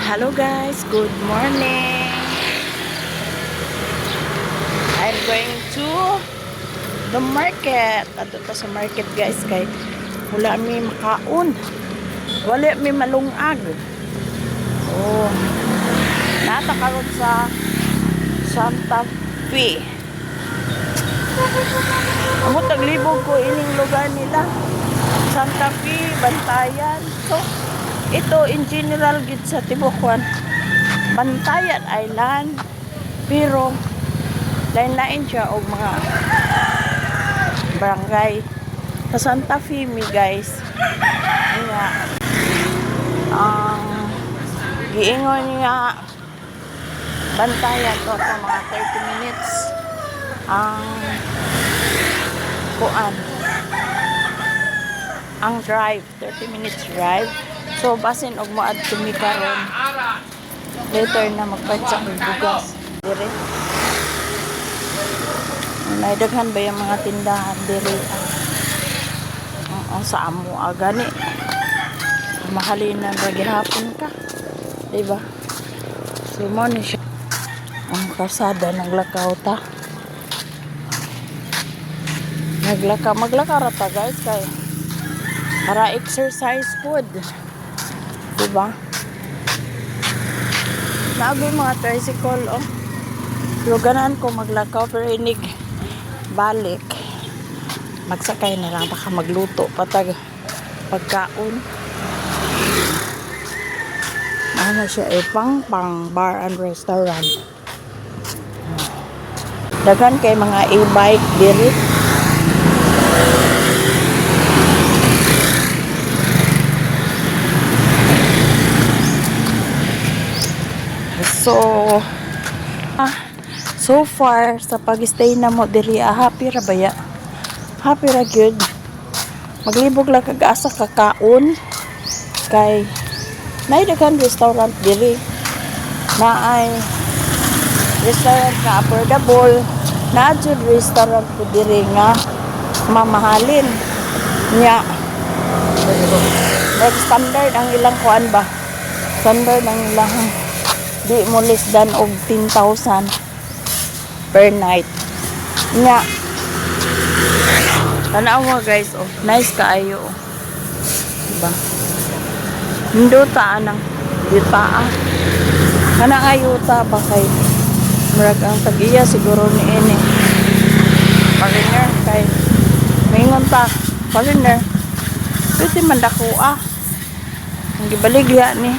Hello guys, good morning. I'm going to the market. Ato ta sa market guys kay wala mi makaon. Wala mi malungag. Oh. Nata karon sa Santa Fe. Amo taglibog ko ining lugar nila. Santa Fe, Bantayan. So ito in general gid sa Tibokwan Bantayan Island, pero lain-lain siya og mga barangay sa Santa Fe mi guys. Nga ang giingon niya Bantayan to sa mga 30 minutes ang kuan ang drive, 30 minutes drive. So basin og moad tumi karon later na magpansa og bugas dire. Naidaghan ba yung mga tindahan dire ang sa amo gani mahalinan ra gihapon ka, di ba? So mo ni siya ang kalsada naglakaw ta. Maglaka ra ta guys kay para exercise food. Diba? Naagoy mga tricycle, oh. Pero ganahan ko maglakaw, pero inig balik. Magsakay na lang, baka magluto patag pagkaon. Ano siya, pang bar and restaurant. Dagan kay mga e-bike diri. So far sa pag-stay na mo diri happy ra baya? Happy ra gyud. Maglibog lang kag-asa kakaon kay naidaghan restaurant diri. Naay restaurant na affordable, na jud restaurant po diri nga mamahalin. Nya standard ang ilang kuan ba? Standard ang ilang di mo less than og 10,000 per night. Nga tanaw mo guys, oh, nice kaayo, oh. Diba? Hinduta anang yuta kana nga yuta ba kay murag ang tag-iya siguro ni ini partner kay maingon ta partner pwede man dako ang gibaligya ni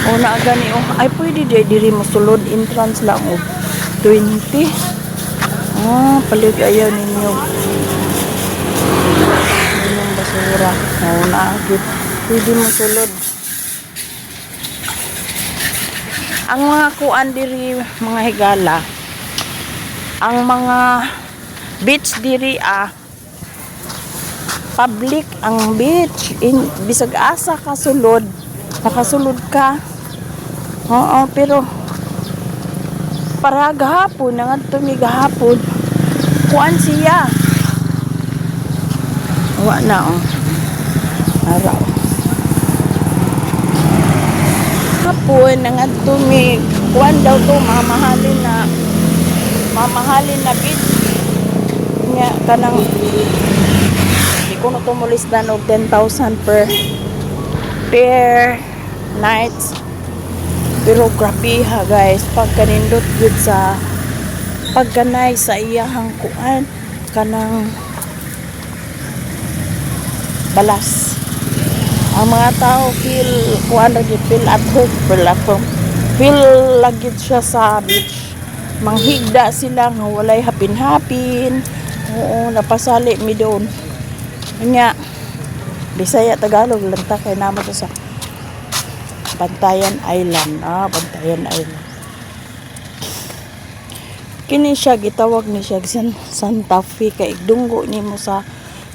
una gani ay pwede diri mo sulod entrance lang 20. Palig ayaw ninyo inyong basura una pwede mo sulod ang mga kuan diri mga higala ang mga beach diri public ang beach bisag asa ka sulod nakasulod ka. Oo, pero para gahapon, nangadto mi gahapon, kuan siya. Wa na, oh. Araw. Hapon, nangadto mi, kuan daw to, mamahalin na bid. Nga, kanang, di ko na tumulisdan og 10,000 per nights. Pero grabe ha guys, pagkanindot gud sa pagkanay sa iyahang kuan kanang balas ang mga tao feel kuan ra gid, feel at home, feel lagid siya sa beach, manghigda sila nga walay hapin-hapin. Oo, napasali mi doon nya Bisaya Tagalog lang ta kay namo sa Bantayan Island. Bantayan Island. Kini siya gitawag ni siya Santa Fe kay dunggo nimo sa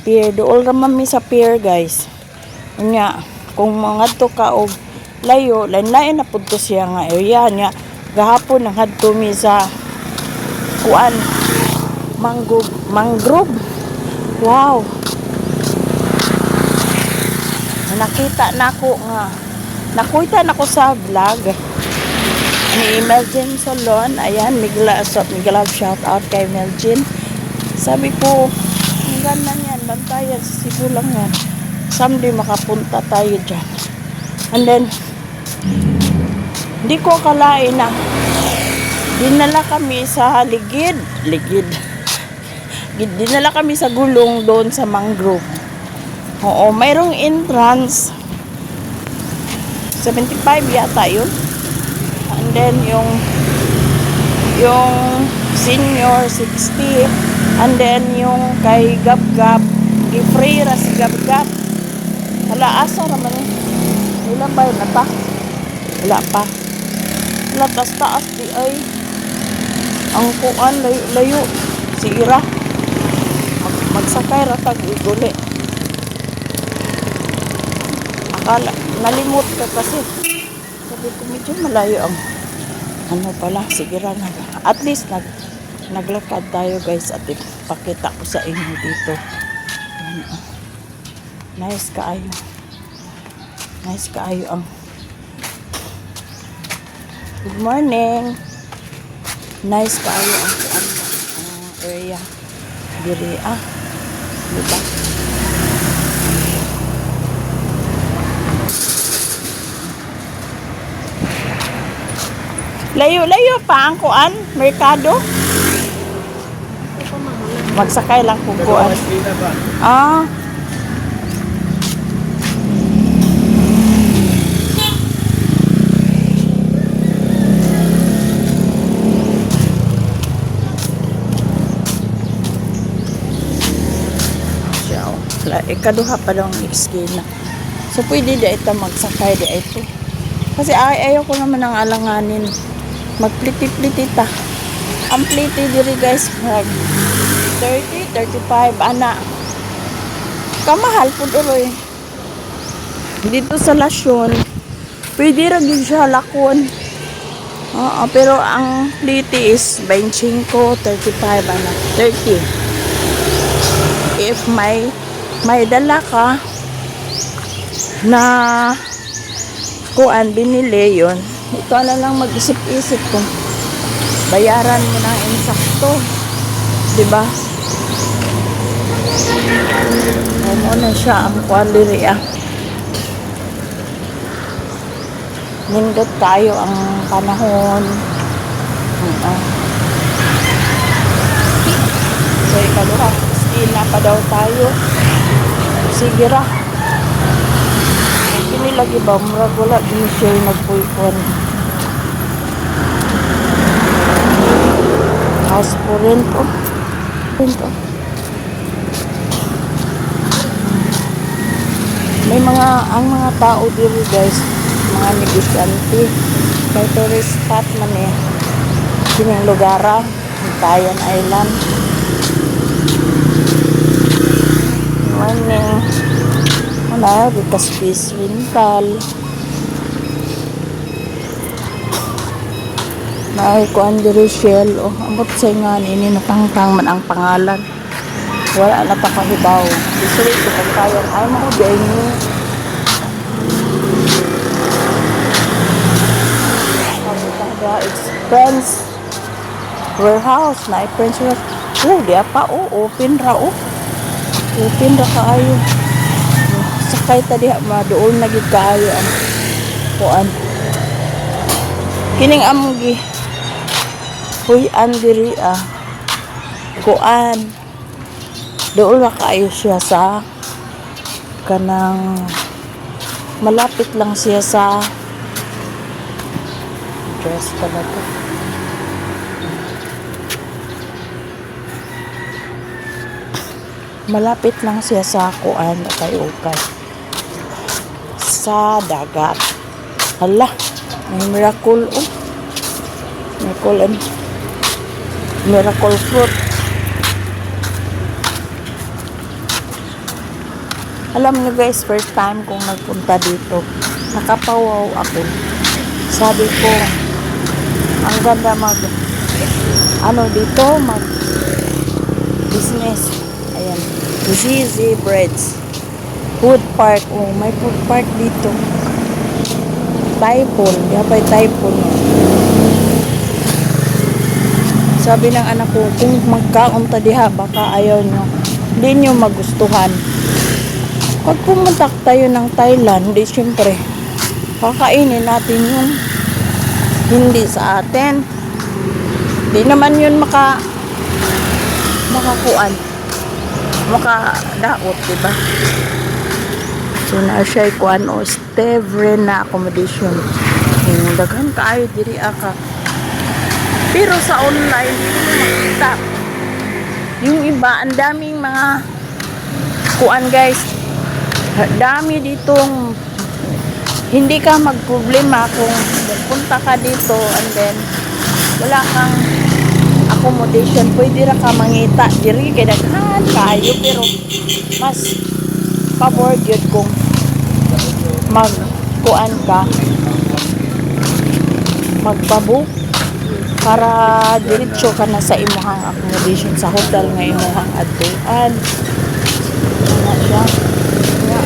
pier. Dool ra man mi sa pier guys. Nya kung mangadto ka og layo, lain-lain na pud to siya nga area nya. Gahapon nangadto mi sa kuan mangrove. Wow. Nakita nako nga Nakuita na ko sa vlog ni Melgin Solon. Ayan, Miguel shout out kay Melgin. Sabi ko, ang ganda yan, bantayan sa Cebu lang yan. Someday makapunta tayo dyan. And then, hindi ko akalain na dinala kami sa ligid. Dinala kami sa gulong doon sa mangrove. Oo, mayroong entrance 75 yata yun. And then yung senior 60. And then yung kay Gab-Gab, free ra si Gab-Gab. Hala, asa naman eh. Ilan ba yun na pa? Wala pa. Wala, taas di ay. Ang kuan, layo. Si Ira. Magsakay ra tag iguli. Akala, nalimot ka kasi. Sabi ko, medyo malayo ang ano pala, sige ra na. At least naglakad tayo guys at ipakita ko sa inyo dito. Yan, oh. Nice kaayo. Nice kaayo ang good morning. Nice kaayo ang area. Diri diba? Layo-layo pa ang kuan, merkado. Magsakay lang kung kuan. Ikaduha pa daw ang iskina. So pwede di ito magsakay di ito. Kasi ayaw ko naman ang alanganin. Magpliti-pliti ta. Ang pliti diri guys, 30, 35 ana. Kamahal po duroy. Dito sa Lasyon, pwede ra gyud siya lakon. Pero ang pliti is 25, 35 ana, 30. If may dala ka na kuan binili yon, ito na lang mag-isip-isip kung bayaran mo ng insakto, diba? Ano na siya ang kuan diri nindot tayo ang panahon. So ikaduha na pa daw tayo. Sige ra. Kini lagi ba murag wala din siya nagpuykon. House for rent oh. May ang mga tao dito guys, mga negosyante. May tourist spot man eh. Kining lugara, Tayan Island. Morning. Wala, because fish rental. May kuan diri shell. Oh, ambot sa nga nini natangtang man ang pangalan. Wala na pa kahibaw. Gusto ko kung kaya. Ay mo din ni. It's Friends Warehouse. Na Friends Warehouse. Oh, di pa. Oh, open ra. Oh. Open ra kaayo. Sakay ta diha doon na gid kaayo ang kuan. Kining amgi. Huy andiri kuan. Doon ra kaayo siya sa kanang malapit lang siya sa dress pala to. Malapit lang siya sa kuan ukay-ukay sa dagat. Hala, may miracle oh. Miracle fruit. Alam niyo guys, first time kong nagpunta dito, nakapawaw ako. Sabi ko, ang ganda dito mag business. Ayan, ZZ Breads food park. Oh, may food park dito. typhoon. Yapay typhoon. Sabi ng anak ko, kung magkaunta diha, baka ayaw nyo. Hindi nyo magustuhan. Pag pumunta tayo ng Thailand, di syempre, kakainin natin yung hindi sa atin. Di naman yun makakuan. Makadaot, diba? So, na siya kuan o stable na accommodation. Yung daghan kaayo diri aka. Pero sa online, hindi mo makita. Yung iba, ang daming mga kuan guys. Dami ditong hindi ka magproblema kung punta ka dito and then wala kang accommodation. Pwede ra ka mangita diri kay daghan kayo pero mas pabor gyud kung magkuan ka magpabook para diretso ka na sa imuhang accommodation sa hotel nga imuhang adtuan. Ano siya? Nga.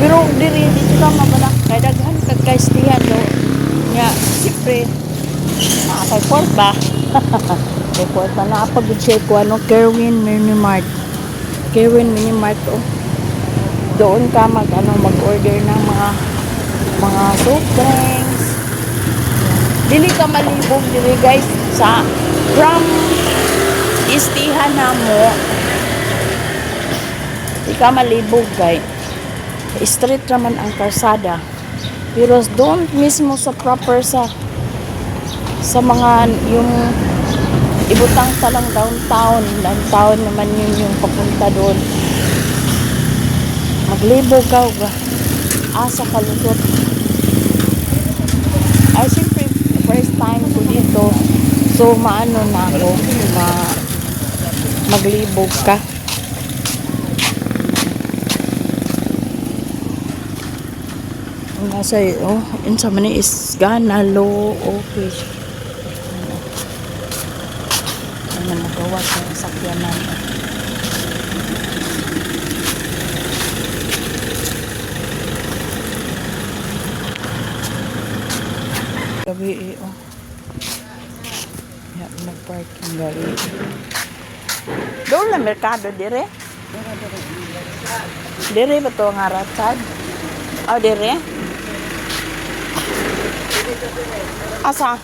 Pero diri dito ka mabalak kay daghan kag kaistihan do. Nga siyempre nakakay port ba? May port pa na pag check ko ano Kerwin Minimart. Kerwin Minimart oh. Doon ka mag-order ng mga soft drinks. Dili ka malibog dili guys sa from istihan na mo. Di ka malibog guys. Street naman ang karsada. Pero doon mismo sa proper sa mga yung ibutang talang downtown naman yun yung papunta doon. Maglibog ka ba? Asa kalusot. Ay, siyempre, first time ko dito. So, maano na ako. Maglibog ka. Nasa, insa man ni is gana, low, okay. Ano magawa sa sakyanan. Gabi yan nag-parking gari doon na merkado dire ba to nga ratsad dire asa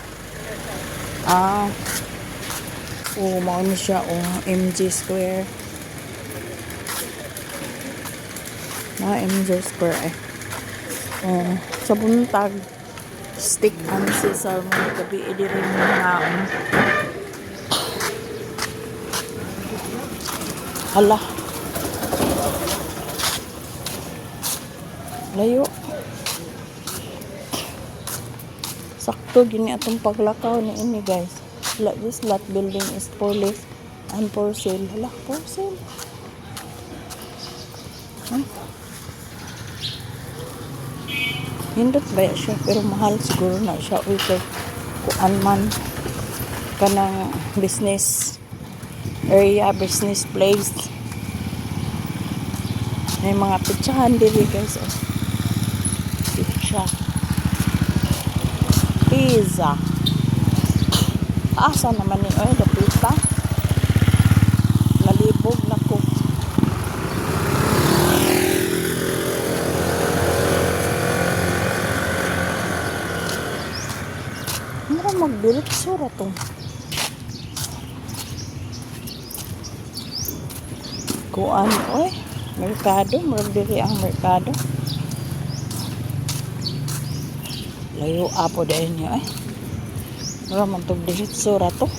maano siya MG Square MG Square sa buntag stick ang sisal mo gabi edi rin mo nga hala layo sakto gini atong paglakaw ni ini guys. This lot building is for lease and for sale. Hala, for sale. Hindot ba siya pero mahal siguro na siya kay kuan man kanang business area, business place. May mga pitsahan diri guys. Pizza. Asa naman ni the pizza? Nalibog na ko. Ano magdiretso ra to? Kuan merkado, magdiri ang merkado. Layo apo dahil niya wala man itong diretso ra to.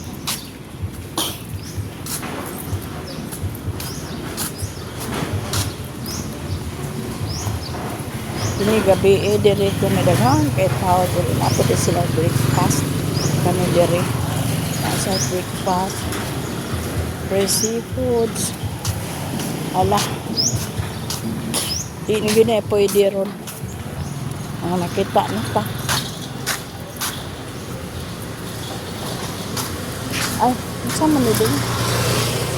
Ini gabi dire ko na daghang kay tao dire na po sila breakfast kami dire sa breakfast fresh seafoods ala di ni gina pwede ron nakita na ta ay sama ni din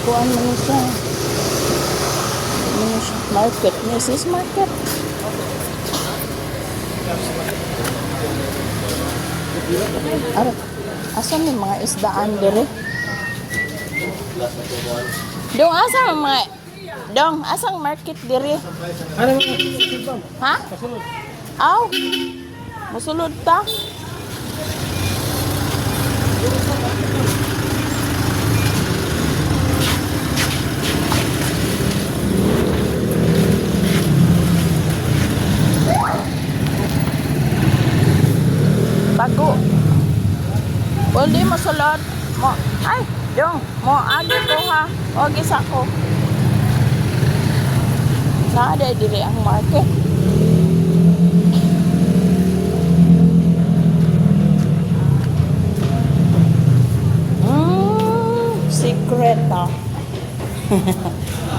kuan man siya Market, Mrs. Market. Ano? Asan yung mga isdaan dire? Dong, asa mga... Dong, asang market dire? Ano mo? Ha? Aw! Musulod ta? Bago. Hindi mo sulod. Mo, ay, dong, mo agi ko ha. O, gisa ko. Sada diri ang market. Secret ha.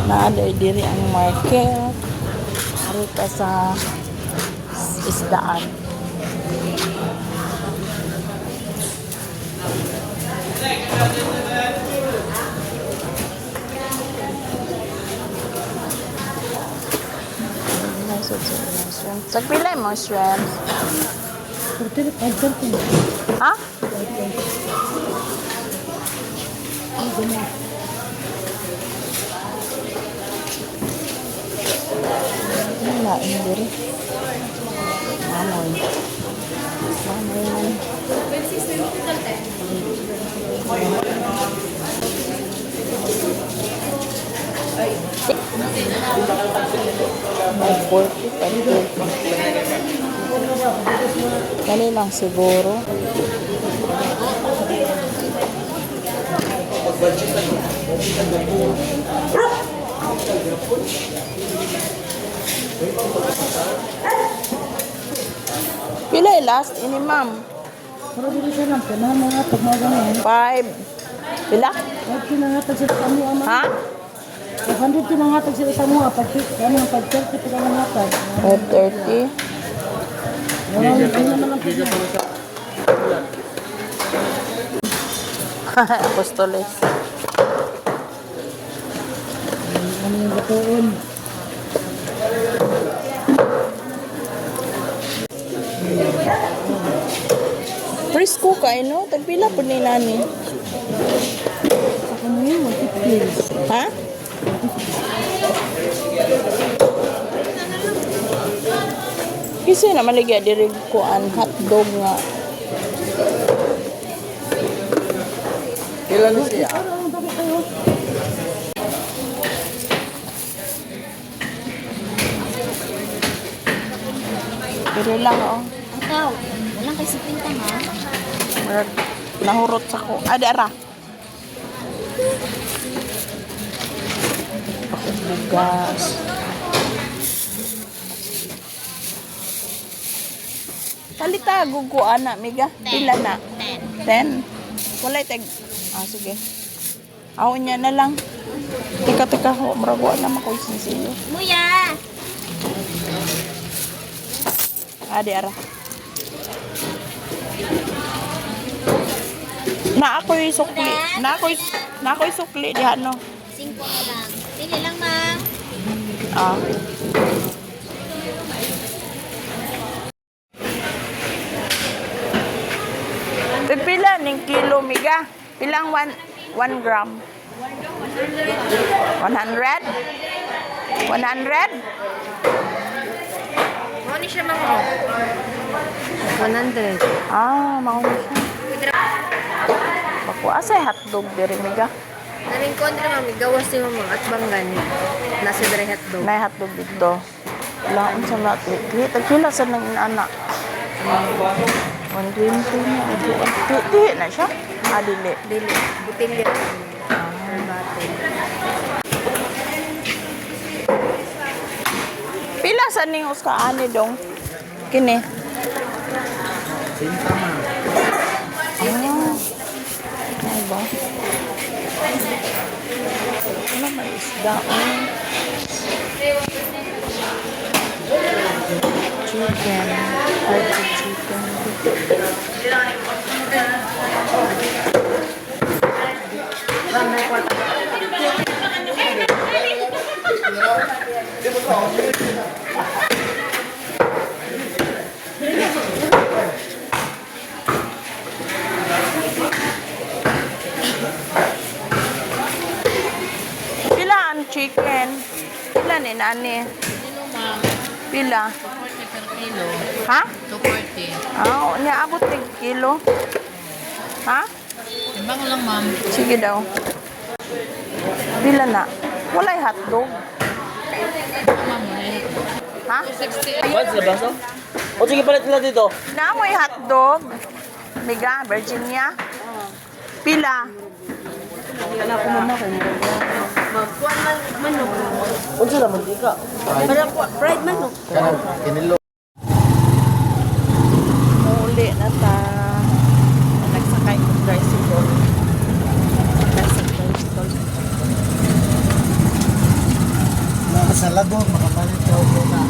Nada diri ang market. Harita sa isdaan. Sagpilay mo, shrimp. Ha? Wala, hindi rin. Mamoy. Mamoy man. May 40. Kali lang siguro. Pila last ini ma'am? Pero dili ka lang, kailangan mga tag mga ganyan. 5. Pila? Huwag kinangatag sa kamo ama. Ha? 100 kinangatag sa isa mo, pag-30 pa kinangatag. 5:30. Ano naman ito? Apostoles. Ano yung batuon? Frisco ka, no? Tagpila po ni nani. Ano yun? 150. Ha? Kasi na maligya diri kuan hotdog nga. Kailan na siya? Pero lang oh. Ikaw, walang kay sipinta ha? Murag nahurot sa ko. Ada ra. Bugas. Palita gugu ana miga. Pila na? 10. Walay tag. Ah sige. Aw niya na lang. Tika ho murago na makoy sinsiyo. Muya! Adi ara. Na ako'y sukli. Na ako'y sukli diha no. 5 na lang. Pili lang ma. Ah. Pila ning kilo miga? Pilang 1 gram? 100? 100? Ano siya mga? 100. Ah, mauna siya. Baku asay hotdog diri miga. Naring kontra mami, gawas ni mama at banggan. Nasa dry hotdog. Nay hotdog dito. Laon sa natin. Tagpila sa nang inana. 120 na. Ti na siya. Ah, dili. Dili. Butilya. Batin. Pila sa ning uskaani dong? Kini. Sintama. Ah. Ano ba? Ano may isda? Chicken. Fried chicken. Pila ang chicken? Pila ni nani? Kilo, ma'am. Pila? 240 per kilo. Ha? 240. Ah, niya abot ng kilo. Ha? Timbang lang, ma'am. Sige daw. Pila na? Walay hotdog. Ma'am, Ha? 260. What's the baso? O sige, palit nila dito. Naamoy hotdog. Mega, Virginia. Pila? Unsa na mantika? Uli na ta. Nagsakay ko tricycle. Mga salado, makapalit ka na.